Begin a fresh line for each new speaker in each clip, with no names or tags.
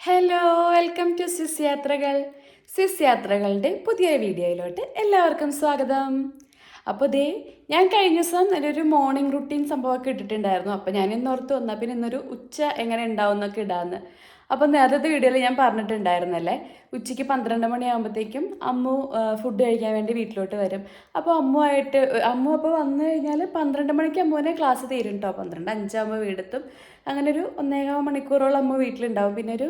Hello, welcome to Swiss യാത്രകൾ. Swiss യാത്രകളുടെ പുതിയ വീഡിയോയിലോട്ട് എല്ലാവർക്കും സ്വാഗതം. അപ്പോൾ ഞാൻ കഴിഞ്ഞ ദിവസം നല്ലൊരു മോർണിംഗ് റുട്ടീൻ സംഭവമൊക്കെ ഇട്ടിട്ടുണ്ടായിരുന്നു. അപ്പോൾ ഞാൻ ഇന്നോർത്ത് വന്നാൽ പിന്നെ ഇന്നൊരു ഉച്ച എങ്ങനെ ഉണ്ടാവും എന്നൊക്കെ ഇടാമെന്ന്. അപ്പോൾ നേരത്തെ വീഡിയോയിൽ ഞാൻ പറഞ്ഞിട്ടുണ്ടായിരുന്നല്ലേ, ഉച്ചയ്ക്ക് 12 മണിയാകുമ്പോഴത്തേക്കും അമ്മു ഫുഡ് കഴിക്കാൻ വേണ്ടി വീട്ടിലോട്ട് വരും. അപ്പോൾ അമ്മു അപ്പോൾ വന്നു കഴിഞ്ഞാൽ 12 മണിക്ക് അമ്മുവിനെ ക്ലാസ് തീരും കേട്ടോ. 12:05 വീടെത്തും. അങ്ങനെ ഒരു 1.25 മണിക്കൂറോളം അമ്മ വീട്ടിലുണ്ടാവും. പിന്നെ ഒരു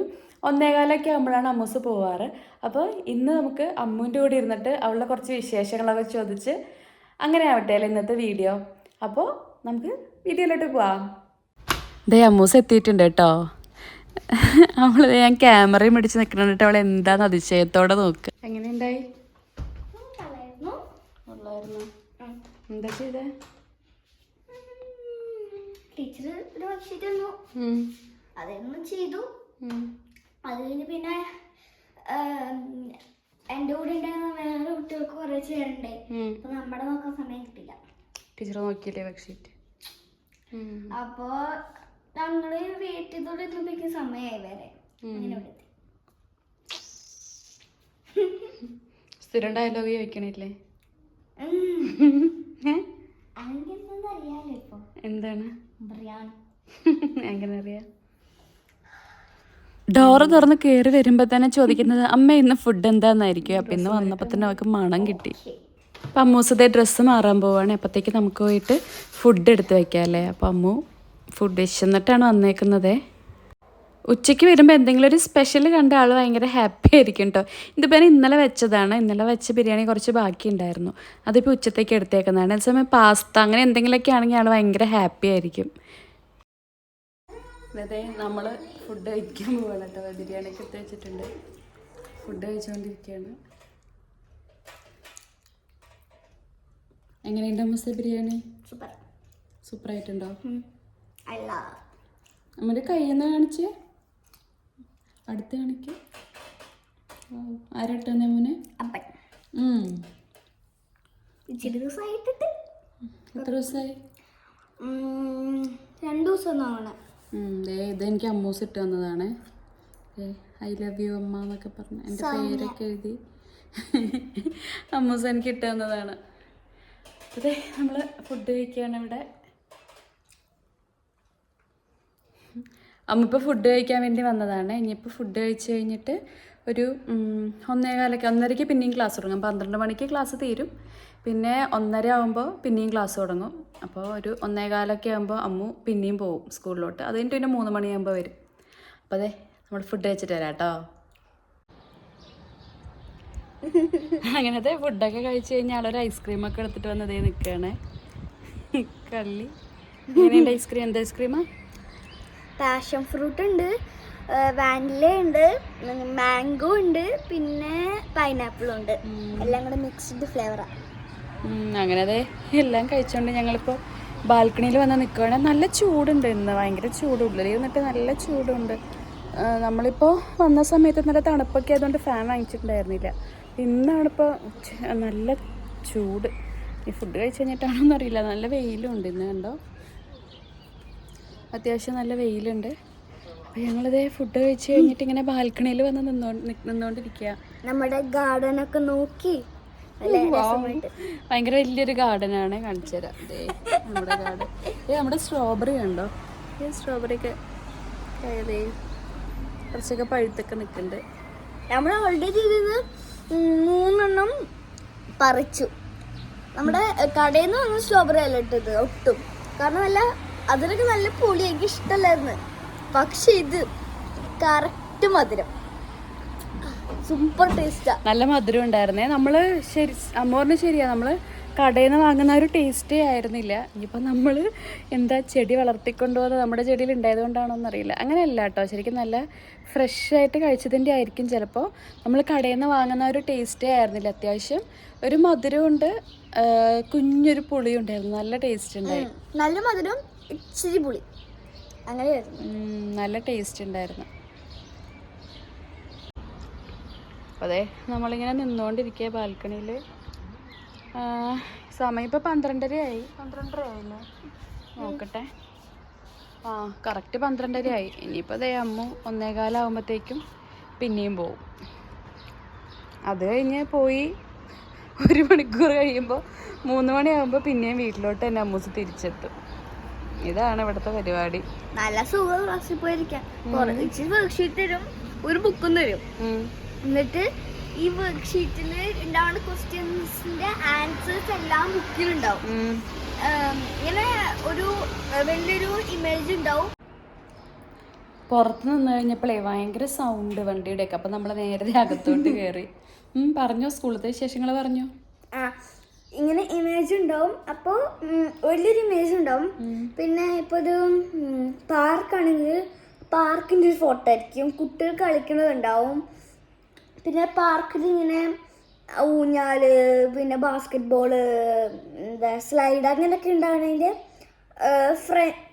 1.15 ആകുമ്പോഴാണ് അമ്മൂസ് പോവാറ്. അപ്പോൾ ഇന്ന് നമുക്ക് അമ്മുവിൻ്റെ കൂടെ ഇരുന്നിട്ട് അവളുടെ കുറച്ച് വിശേഷങ്ങളൊക്കെ ചോദിച്ച് അങ്ങനെ ആവട്ടെ അല്ലേ ഇന്നത്തെ വീഡിയോ. അപ്പോൾ നമുക്ക് വീഡിയോയിലോട്ട് പോവാം. അമ്മൂസ് എത്തിയിട്ടുണ്ട് കേട്ടോ. ഞാൻ ക്യാമറയും പിടിച്ച് നിൽക്കുന്നുണ്ട്. അവൾ എന്താന്ന് അതിശയത്തോടെ നോക്ക്. എങ്ങനെയുണ്ടായി? എന്താ ചെയ്തേ?
ടീച്ചർ ഒരു വർക്ക്ഷീറ്റ് തന്നു, അതൊന്നും ചെയ്തു. അത് കഴിഞ്ഞ് പിന്നെ എൻ്റെ കൂടെ ഉണ്ടായിരുന്ന വേറെ കുട്ടികൾക്ക് കുറെ ചെയ്യാറുണ്ടേ. അപ്പൊ നമ്മുടെ നോക്കാൻ സമയം കിട്ടില്ല.
ടീച്ചർ നോക്കിയില്ലേ വർക്ക്ഷീറ്റ്?
അപ്പോ ഞങ്ങള് വെയിറ്റ് ചെയ്തോടെ എത്തുമ്പോഴേക്കും സമയമായി വരെ. അങ്ങനെ വിടുത്തി
സ്ഥിരം ഡയലോഗ് ചോദിക്കണില്ലേ?
അറിയാലോ ഇപ്പൊ
എന്താണ്
ബിരിയാണി.
എങ്ങനെ അറിയാം? ഡോറ് തുറന്ന് കയറി വരുമ്പോൾ തന്നെ ചോദിക്കുന്നത് അമ്മ ഇന്ന് ഫുഡ് എന്താന്നായിരിക്കും. അപ്പം ഇന്ന് വന്നപ്പോൾ തന്നെ അവൾക്ക് മണം കിട്ടി. അപ്പം അമ്മൂസത്തെ ഡ്രസ്സ് മാറാൻ പോവാണ്. അപ്പോഴത്തേക്ക് നമുക്ക് പോയിട്ട് ഫുഡ് എടുത്ത് വയ്ക്കാം അല്ലേ. അപ്പം അമ്മു ഫുഡ് വിശന്നിട്ടാണ് വന്നേക്കുന്നത്. ഉച്ചയ്ക്ക് വരുമ്പോൾ എന്തെങ്കിലും ഒരു സ്പെഷ്യൽ കണ്ട ആൾ ഭയങ്കര ഹാപ്പി ആയിരിക്കും കേട്ടോ. ഇതിപ്പോൾ ഞാൻ ഇന്നലെ വെച്ചതാണ്. ഇന്നലെ വെച്ച ബിരിയാണി കുറച്ച് ബാക്കി ഉണ്ടായിരുന്നു. അതിപ്പോൾ ഉച്ചത്തേക്ക് എടുത്തേക്കുന്നതാണ്. അതേസമയം പാസ്ത അങ്ങനെ എന്തെങ്കിലുമൊക്കെ ആണെങ്കിൽ ആൾ ഭയങ്കര ഹാപ്പി ആയിരിക്കും. അതെ, നമ്മൾ ഫുഡ് കഴിക്കാൻ പോവാണ് കേട്ടോ. ബിരിയാണിയൊക്കെ എടുത്ത് വെച്ചിട്ടുണ്ട്. ഫുഡ് കഴിച്ചുകൊണ്ടിരിക്കുകയാണ്. എങ്ങനെയുണ്ട് അമ്മൂസ ബിരിയാണി? സൂപ്പറായിട്ടുണ്ടോ? നമ്മുടെ കയ്യിൽ നിന്ന് കാണിച്ച് അടുത്ത് കാണിക്ക്. ആരട്ടെന്നെ മോനെ?
എത്ര ദിവസമായി? 2 ദിവസം
ഇതെനിക്ക് അമ്മൂസ് ഇട്ട് തന്നതാണ്. ഐ ലവ് യു അമ്മ എന്നൊക്കെ പറഞ്ഞു എൻ്റെ പേരൊക്കെ എഴുതി അമ്മൂസ് എനിക്ക് ഇട്ട് തന്നതാണ്. അതെ, നമ്മൾ ഫുഡ് കഴിക്കുകയാണ് ഇവിടെ. അമ്മ ഇപ്പോൾ ഫുഡ് കഴിക്കാൻ വേണ്ടി വന്നതാണ്. ഇനിയിപ്പോൾ ഫുഡ് കഴിച്ച് കഴിഞ്ഞിട്ട് ഒരു 1:15 പിന്നെയും ക്ലാസ് തുടങ്ങും. 12 മണിക്ക് ക്ലാസ് തീരും. പിന്നെ 1:30 ആകുമ്പോൾ പിന്നെയും ക്ലാസ് തുടങ്ങും. അപ്പോൾ ഒരു 1:15 ആകുമ്പോൾ അമ്മു പിന്നെയും പോവും സ്കൂളിലോട്ട്. അത് കഴിഞ്ഞിട്ട് പിന്നെ 3 മണിയാകുമ്പോൾ വരും. അപ്പോൾ അതെ, നമ്മൾ ഫുഡ് കഴിച്ചിട്ട് വരാം കേട്ടോ. അങ്ങനത്തെ ഫുഡൊക്കെ കഴിച്ച് കഴിഞ്ഞാൽ ആളൊരു ഐസ്ക്രീമൊക്കെ എടുത്തിട്ട് വന്നതേ നിൽക്കുകയാണ്. കള്ളി എങ്ങനെയുണ്ട് ഐസ്ക്രീം? എന്ത് ഐസ്ക്രീമാണ്?
പാഷൻ ഫ്രൂട്ട് ഉണ്ട്, വാനില ഉണ്ട്, മാംഗോ ഉണ്ട്, പിന്നെ പൈനാപ്പിളും ഉണ്ട്. എല്ലാം കൂടെ മിക്സ്ഡ് ഫ്ലേവറാണ്.
അങ്ങനെ അതെ എല്ലാം കഴിച്ചുകൊണ്ട് ഞങ്ങളിപ്പോൾ ബാൽക്കണിയിൽ വന്ന് നിൽക്കുകയാണ്. നല്ല ചൂടുണ്ട് ഇന്ന്, ഭയങ്കര ചൂടുള്ളിൽ എന്നിട്ട് നല്ല ചൂടുണ്ട്. നമ്മളിപ്പോൾ വന്ന സമയത്ത് നല്ല തണുപ്പൊക്കെ ആയതുകൊണ്ട് ഫാൻ വാങ്ങിച്ചിട്ടുണ്ടായിരുന്നില്ല. ഇന്നാണിപ്പോൾ നല്ല ചൂട്. ഈ ഫുഡ് കഴിച്ച് കഴിഞ്ഞിട്ടാണോന്ന് അറിയില്ല. നല്ല വെയിലും ഉണ്ട് ഇന്ന്, കണ്ടോ? അത്യാവശ്യം നല്ല വെയിലുണ്ട്. അപ്പോൾ ഞങ്ങളിതേ ഫുഡ് കഴിച്ച് കഴിഞ്ഞിട്ട് ഇങ്ങനെ ബാൽക്കണിയിൽ വന്ന് നിന്നുകൊണ്ടിരിക്കുക.
നമ്മുടെ ഗാർഡനൊക്കെ നോക്കി.
ഭയങ്കര വലിയൊരു ഗാർഡനാണ്. കാണിച്ചു തരാം. നമ്മുടെ ഗാർഡൻ. നമ്മുടെ സ്ട്രോബെറി കണ്ടോ? ഈ സ്ട്രോബെറിയൊക്കെ കുറച്ചൊക്കെ പഴുത്തൊക്കെ നിൽക്കുന്നുണ്ട്.
നമ്മൾ ഓൾറെഡി ഇതിന് 3 എണ്ണം പറിച്ചു. നമ്മുടെ കടയിൽ നിന്ന് വന്ന സ്ട്രോബെറി അല്ല ഇട്ടത് ഒട്ടും. കാരണം അതിനൊക്കെ നല്ല പുളി, എനിക്ക് ഇഷ്ടമല്ലായിരുന്നു. പക്ഷെ ഇത് കറക്റ്റ് മധുരം, സൂപ്പർ ടേസ്റ്റാ.
നല്ല മധുരം ഉണ്ടായിരുന്നേ. നമ്മൾ അമ്മോറിന് ശരിയാ, നമ്മൾ കടയിൽ നിന്ന് വാങ്ങുന്ന ഒരു ടേസ്റ്റേ ആയിരുന്നില്ല. ഇനിയിപ്പോൾ നമ്മൾ എന്താ ചെടി വളർത്തിക്കൊണ്ടുപോകുന്നത് നമ്മുടെ ചെടിയിൽ ഉണ്ടായതുകൊണ്ടാണോന്ന് അറിയില്ല. അങ്ങനെയല്ല കേട്ടോ, ശരിക്കും നല്ല ഫ്രഷായിട്ട് കഴിച്ചതിൻ്റെ ആയിരിക്കും ചിലപ്പോൾ. നമ്മൾ കടയിൽ നിന്ന് വാങ്ങുന്ന ഒരു ടേസ്റ്റേ ആയിരുന്നില്ല. അത്യാവശ്യം ഒരു മധുരമുണ്ട്, കുഞ്ഞൊരു പുളിയും ഉണ്ടായിരുന്നു. നല്ല ടേസ്റ്റ് ഉണ്ടായി.
നല്ല മധുരം, ഇച്ചിരി പുളി, അങ്ങനെയായിരുന്നു.
നല്ല ടേസ്റ്റ് ഉണ്ടായിരുന്നു. അതെ, നമ്മളിങ്ങനെ നിന്നുകൊണ്ടിരിക്കുക ബാൽക്കണിയിൽ. സമയം ഇപ്പോൾ 12:30 ആയി. 12:30 ആയില്ലേ? നോക്കട്ടെ. ആ കറക്റ്റ് 12:30 ആയി. ഇനിയിപ്പോൾ ദേ അമ്മു 1:15 പിന്നെയും പോവും. അത് കഴിഞ്ഞ് പോയി 1 മണിക്കൂർ കഴിയുമ്പോൾ 3 മണിയാകുമ്പോൾ പിന്നെയും വീട്ടിലോട്ട് തന്നെ അമ്മൂസ് തിരിച്ചെത്തും. ഇതാണ് ഇവിടുത്തെ പരിപാടി.
നല്ല സുഖം ക്ലാസ്സിൽ പോയിരിക്കാം. ഇച്ചിരി വർക്ക്ഷീറ്റ് തരും, ഒരു ബുക്കും തരും. എന്നിട്ട് ഈ വർക്ക്ഷീറ്റിൽ ഉണ്ടാവുന്ന ക്വസ്റ്റ്യൻസിന്റെ ആൻസേഴ്സ് എല്ലാം ബുക്കിലുണ്ടാവും. ഇങ്ങനെ ഒരു വലിയൊരു ഇമേജ് ഉണ്ടാവും.
പുറത്ത് നിന്ന് കഴിഞ്ഞപ്പോഴേ ഭയങ്കര സൗണ്ട് വണ്ടിയുടെയൊക്കെ. അപ്പം നമ്മൾ നേരത്തെ അകത്തോട്ട് കയറി. പറഞ്ഞോ, സ്കൂളത്തെ വിശേഷങ്ങൾ പറഞ്ഞോ.
ഇങ്ങനെ ഇമേജ് ഉണ്ടാവും. അപ്പോൾ വലിയൊരു ഇമേജ് ഉണ്ടാവും. പിന്നെ ഇപ്പോൾ ഒരു പാർക്കാണെങ്കിൽ പാർക്കിൻ്റെ ഒരു ഫോട്ടോ ആയിരിക്കും. കുട്ടികൾ കളിക്കുന്നതുണ്ടാവും. പിന്നെ പാർക്കിൽ ഇങ്ങനെ ഊഞ്ഞാല്, പിന്നെ ബാസ്കറ്റ് ബോള്, എന്താ സ്ലൈഡ് അങ്ങനെയൊക്കെ ഉണ്ടാവണമെങ്കിൽ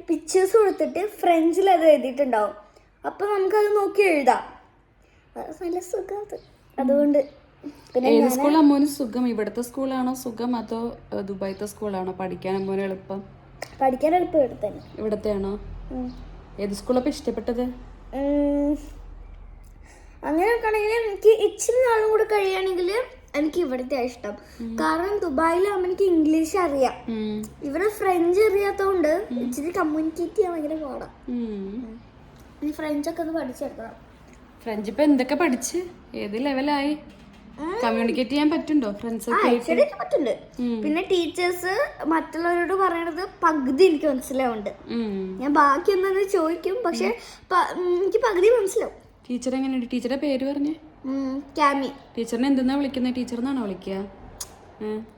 പിക്ചേഴ്സ് കൊടുത്തിട്ട് ഫ്രഞ്ചിൽ അത് എഴുതിയിട്ടുണ്ടാവും. അപ്പോൾ നമുക്കത് നോക്കി എഴുതാം. നല്ല സുഖം അത്. അതുകൊണ്ട്
ഏത് സ്കൂൾ അമ്മൂന് സുഖം? ഇവിടുത്തെ സ്കൂളാണോ സുഖം അതോ ദുബായിത്തെ സ്കൂളാണോ പഠിക്കാൻ അമ്മൂന് എളുപ്പം?
പഠിക്കാൻ എളുപ്പം ഇവിടെ തന്നെ.
ഇവിടത്തെയാണോ? ഏത് സ്കൂളപ്പം ഇഷ്ടപ്പെട്ടത്?
അങ്ങനെ നോക്കുകയാണെങ്കിൽ എനിക്ക് ഇച്ചിരി നാളും കൂടെ കഴിയുകയാണെങ്കിൽ എനിക്ക് ഇവിടുത്തെ ഇഷ്ടം. കാരണം ദുബായിലാകുമ്പോൾ എനിക്ക് ഇംഗ്ലീഷ് അറിയാം, ഇവിടെ ഫ്രഞ്ച് അറിയാത്തതുകൊണ്ട് ഇച്ചിരി കമ്മ്യൂണിക്കേറ്റ് ചെയ്യാൻ ഭയങ്കര പാടാം. ഇനി ഫ്രഞ്ചൊക്കെ ഒന്ന് പഠിച്ചെടുക്കണം.
ഫ്രഞ്ച് ഇപ്പൊ എന്തൊക്കെ പഠിച്ച് ഏത് ലെവലായി? കമ്മ്യൂണിക്കേറ്റ് ചെയ്യാൻ പറ്റുണ്ടോ ഫ്രണ്ട്സൊക്കെ?
പറ്റുന്നുണ്ട്. പിന്നെ ടീച്ചേഴ്സ് മറ്റുള്ളവരോട് പറയണത് പകുതി എനിക്ക് മനസ്സിലാവുന്നുണ്ട്. ഞാൻ ബാക്കി എന്താന്ന് ചോദിക്കും, പക്ഷെ എനിക്ക് പകുതി മനസ്സിലാവും.
ടീച്ചർ എങ്ങനെയുണ്ട്? ടീച്ചറുടെ പേര് പറഞ്ഞേ.
ക്യാമി.
ടീച്ചറിനെ എന്തെന്നാ വിളിക്കുന്നത്? ടീച്ചറിനാണോ വിളിക്കുക?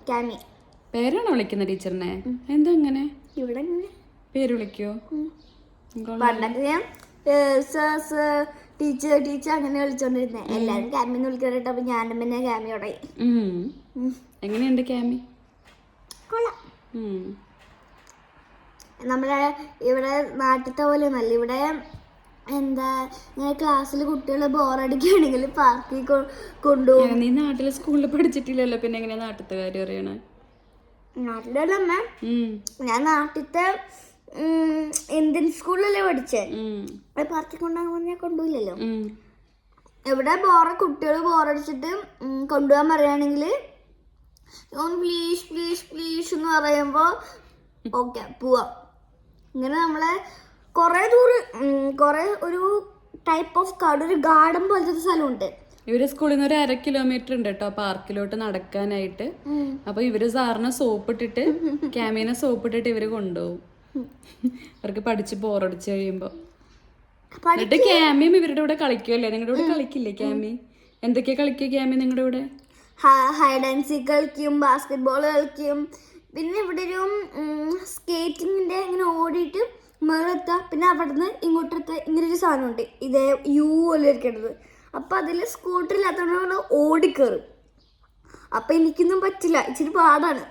ക്യാമി
പേരാണോ വിളിക്കുന്നത് ടീച്ചറിനെ? എന്താ അങ്ങനെ
ഇവിടെ
പേര് വിളിക്കോ?
പണ്ടൊക്കെ ഞാൻ ടീച്ചർ ടീച്ചർ അങ്ങനെ വിളിച്ചോണ്ടിരുന്നേ. എല്ലാരും ക്യാമിന്ന് വിളിക്കാനായിട്ട്. അപ്പൊ ഞാനും പിന്നെ ക്യാമിയോടെ.
എങ്ങനെയുണ്ട് ക്യാമി?
കൊള്ളാം. നമ്മളെ ഇവിടെ നാട്ടിലത്തെ പോലെ നല്ല. ഇവിടെ എന്താ ഇങ്ങനെ ക്ലാസ്സിൽ കുട്ടികൾ ബോറടിക്കുകയാണെങ്കിൽ പാർക്കിൽ കൊണ്ടുപോകും.
നീ നാട്ടിലെ സ്കൂളിൽ പഠിച്ചിട്ടില്ലല്ലോ, പിന്നെ എങ്ങനെയാ നാട്ടിലത്തെ കാര്യം അറിയണേ?
നാട്ടിലല്ല അമ്മ, ഞാൻ നാട്ടിലത്തെ ഇന്ത്യൻ സ്കൂളിലല്ലേ പഠിച്ചേ. പാർക്കിൽ കൊണ്ടുപോകാൻ ഞാൻ കൊണ്ടുപോയില്ലല്ലോ. ഇവിടെ കുട്ടികൾ ബോറടിച്ചിട്ട് കൊണ്ടുപോകാൻ പറയുകയാണെങ്കിൽ പ്ലീസ് പ്ലീസ് പ്ലീസ് എന്ന് പറയുമ്പോൾ ഓക്കെ പോവാം. ഇങ്ങനെ നമ്മളെ കുറെ ഒരു ടൈപ്പ് ഓഫ് കാർഡ്, ഒരു ഗാർഡൻ പോലത്തെ സ്ഥലമുണ്ട്.
ഇവര് സ്കൂളിൽ നിന്ന് ഒരു 1/2 കിലോമീറ്റർ ഉണ്ട് കേട്ടോ പാർക്കിലോട്ട് നടക്കാനായിട്ട്. അപ്പൊ ഇവര് സാറിനെ സോപ്പിട്ടിട്ട് ക്യാമീനെ സോപ്പിട്ടിട്ട് ഇവര് കൊണ്ടുപോകും. അവർക്ക് പഠിച്ച് ബോറടിച്ച് കഴിയുമ്പോ. എന്നിട്ട് ക്യാമിയും ഇവരുടെ കൂടെ കളിക്കുമല്ലേ? നിങ്ങളുടെ കൂടെ കളിക്കില്ലേ ക്യാമി? എന്തൊക്കെയാ കളിക്കുക ക്യാമി നിങ്ങളുടെ കൂടെ?
ഹൈഡ് ആൻഡ് സീക്ക് കളിക്കും, ബാസ്കറ്റ് ബോൾ കളിക്കും. പിന്നെ ഇവിടെ ഒരു സ്കേറ്റിങ്ങിന്റെ ഇങ്ങനെ ഓടിയിട്ട് മേളെത്താം. പിന്നെ അവിടുന്ന് ഇങ്ങോട്ടെത്താൻ ഇങ്ങനെ ഒരു സാധനമുണ്ട്, ഇതേ യു പോലെ ഇരിക്കേണ്ടത്. അപ്പം അതിൽ സ്കൂട്ടറില്ലാത്തതുകൊണ്ട് ഓടിക്കയറും. അപ്പം എനിക്കൊന്നും പറ്റില്ല, ഇച്ചിരി പാടാണ്.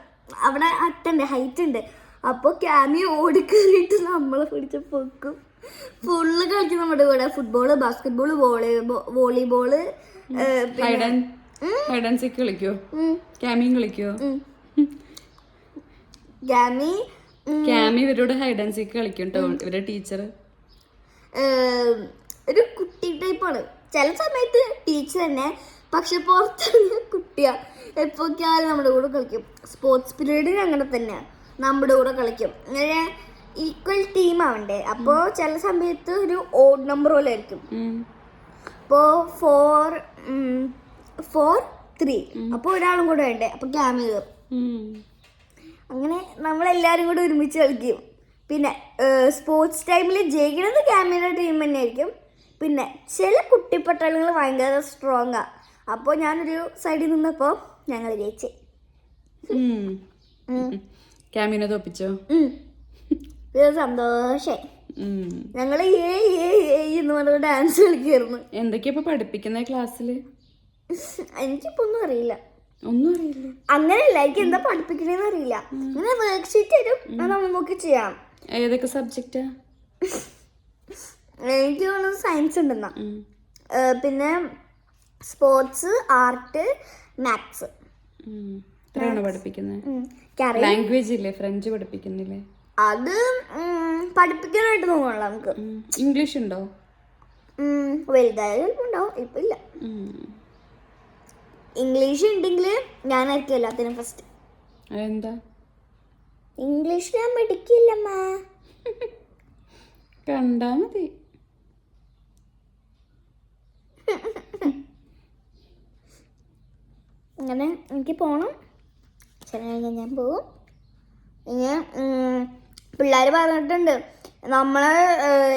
അവിടെ അറ്റണ്ട്, ഹൈറ്റ് ഉണ്ട്. അപ്പോൾ ക്യാമി ഓടിക്കയറിയിട്ട് നമ്മളെ പിടിച്ച് പൊക്കും. ഫുള്ള് കളിക്കും നമ്മുടെ കൂടെ. Football, basketball, volleyball.
Hide and seek കളിക്കോ? ക്യാമിയും കളിക്കോ? ക്യാമി ഇവരോട് ഹൈഡ് ആൻഡ് സീക്ക് കളിക്കും കേട്ടോ ഇവരുടെ ടീച്ചർ.
ഒരു കുട്ടി ടൈപ്പാണ്. ചില സമയത്ത് ടീച്ചർ തന്നെ, പക്ഷെ പുറത്തിറങ്ങിയ കുട്ടിയാ. എപ്പോഴൊക്കെയാലും നമ്മുടെ കൂടെ കളിക്കും. സ്പോർട്സ് പീരീഡിന് അങ്ങനെ തന്നെയാണ്, നമ്മുടെ കൂടെ കളിക്കും. അങ്ങനെ ഈക്വൽ ടീം ആവണ്ടേ. അപ്പോൾ ചില സമയത്ത് ഒരു ഓഡ് നമ്പർ പോലെ ആയിരിക്കും. അപ്പോൾ 4-3 അപ്പോൾ ഒരാളും കൂടെ വേണ്ടേ, അപ്പോൾ ക്യാമി കയറും. അങ്ങനെ നമ്മളെല്ലാവരും കൂടെ ഒരുമിച്ച് കളിക്കും. പിന്നെ സ്പോർട്സ് ടൈമിൽ ജയിക്കുന്നത് ക്യാമറ ടീം തന്നെ ആയിരിക്കും. പിന്നെ ചില കുട്ടിപ്പട്ടാളങ്ങൾ ഭയങ്കര സ്ട്രോങ്ങാണ്. അപ്പോൾ ഞാനൊരു സൈഡിൽ നിന്നപ്പോൾ ഞങ്ങൾ ജയിച്ചു.
ക്യാമിനെ തോപ്പിച്ചോ?
സന്തോഷായി. ഞങ്ങൾ എന്ന് പറഞ്ഞ ഡാൻസ് കളിക്കായിരുന്നു.
എന്തൊക്കെയാ ഇപ്പൊ പഠിപ്പിക്കുന്ന ക്ലാസ്സില്?
എനിക്കിപ്പോ ഒന്നും അറിയില്ല.
അങ്ങനെയല്ല,
എനിക്ക് എന്താ പഠിപ്പിക്കണേന്ന് അറിയില്ല. ഇങ്ങനെ വർക്ക്ഷീറ്റ് തരും, നമ്മൾ നോക്കി ചെയ്യാം.
ഏതൊക്കെ സബ്ജക്റ്റാ?
എനിക്ക് തോന്നുന്നത് സയൻസ് ഉണ്ടെന്നാ. പിന്നെ സ്പോർട്സ്, ആർട്ട്, മാത്സ്.
പഠിപ്പിക്കുന്നത് ലാംഗ്വേജ് ഇല്ലേ? ഫ്രഞ്ച് പഠിപ്പിക്കുന്നില്ലേ?
അത് പഠിപ്പിക്കാനായിട്ട് തോന്നുന്നില്ല നമുക്ക്.
ഇംഗ്ലീഷ് ഉണ്ടോ?
വലുതായ ചിലപ്പോൾ ഉണ്ടാവും, ഇപ്പം ഇല്ല. ഇംഗ്ലീഷ് ഉണ്ടെങ്കിൽ ഞാനായിരിക്കും എല്ലാത്തിനും ഫസ്റ്റ്.
എന്താ?
ഇംഗ്ലീഷ് ഞാൻ പഠിക്കില്ലമ്മ.
കണ്ടാ മതി.
അങ്ങനെ എനിക്ക് പോകണം. ശരി, കഴിഞ്ഞാൽ ഞാൻ പോകും. ഇനി പിള്ളേർ പറഞ്ഞിട്ടുണ്ട് നമ്മളെ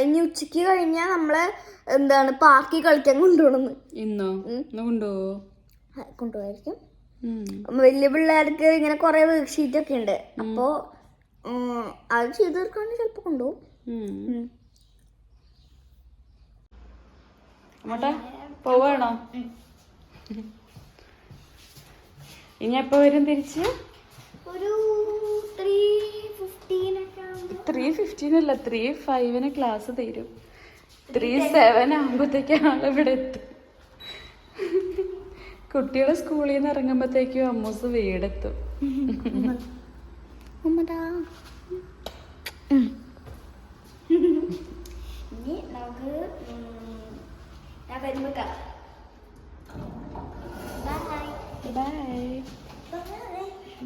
ഇനി ഉച്ചയ്ക്ക് കഴിഞ്ഞാൽ നമ്മളെ എന്താണ് പാർക്കിൽ കളിക്കാൻ കൊണ്ടുപോകണമെന്ന്.
ഇന്നോ? കൊണ്ടുപോവോ?
കൊണ്ടുപോകായിരിക്കും. വലിയ പിള്ളേർക്ക് ഇങ്ങനെ കുറെ വർക്ക് ഷീറ്റ് ഒക്കെ ഉണ്ട്. അപ്പോൾ അത് ചെയ്ത് തീർക്കാണെങ്കിൽ ചിലപ്പോൾ കൊണ്ടുപോകും.
അങ്ങോട്ടാ പോവാണോ? ഇനി എപ്പോ വരും തിരിച്ച്?
ഒരു
3:15 അല്ല, 3:05 ക്ലാസ് തീരും. 3:07 ആകുമ്പോഴത്തേക്കാണ് ഇവിടെ എത്തും. കുട്ടികളെ സ്കൂളിൽ നിന്ന് ഇറങ്ങുമ്പോഴത്തേക്കും അമ്മൂസ് വീടെത്തും.
ഇനി നമുക്ക് ഞാൻ വരുമ്പോ കാണാം.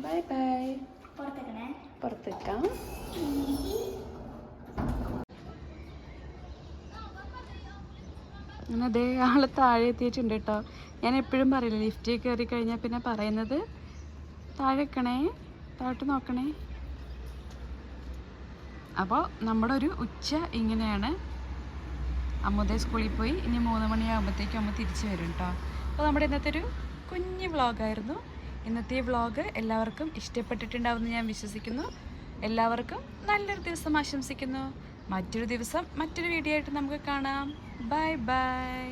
Bye bye.
പുറത്തേക്കണേ.
പുറത്തേക്കാം. അങ്ങനെ അതേ ആള് താഴെ എത്തിയിട്ടുണ്ട് കേട്ടോ. ഞാൻ എപ്പോഴും പറയില്ല, ലിഫ്റ്റിൽ കയറി കഴിഞ്ഞാൽ പിന്നെ പറയുന്നത് താഴെ വെക്കണേ, താഴോട്ട് നോക്കണേ. അപ്പോൾ നമ്മുടെ ഒരു ഉച്ച ഇങ്ങനെയാണ്. അമ്മുദേ സ്കൂളിൽ പോയി ഇനി 3 മണിയാകുമ്പോഴത്തേക്കും അമ്മ തിരിച്ചു വരും കേട്ടോ. അപ്പോൾ നമ്മുടെ ഇന്നത്തെ ഒരു കുഞ്ഞ് വ്ളോഗായിരുന്നു. ഇന്നത്തെ ഈ വ്ളോഗ് എല്ലാവർക്കും ഇഷ്ടപ്പെട്ടിട്ടുണ്ടാവുമെന്ന് ഞാൻ വിശ്വസിക്കുന്നു. എല്ലാവർക്കും നല്ലൊരു ദിവസം ആശംസിക്കുന്നു. മറ്റൊരു ദിവസം മറ്റൊരു വീഡിയോ ആയിട്ട് നമുക്ക് കാണാം. Bye by.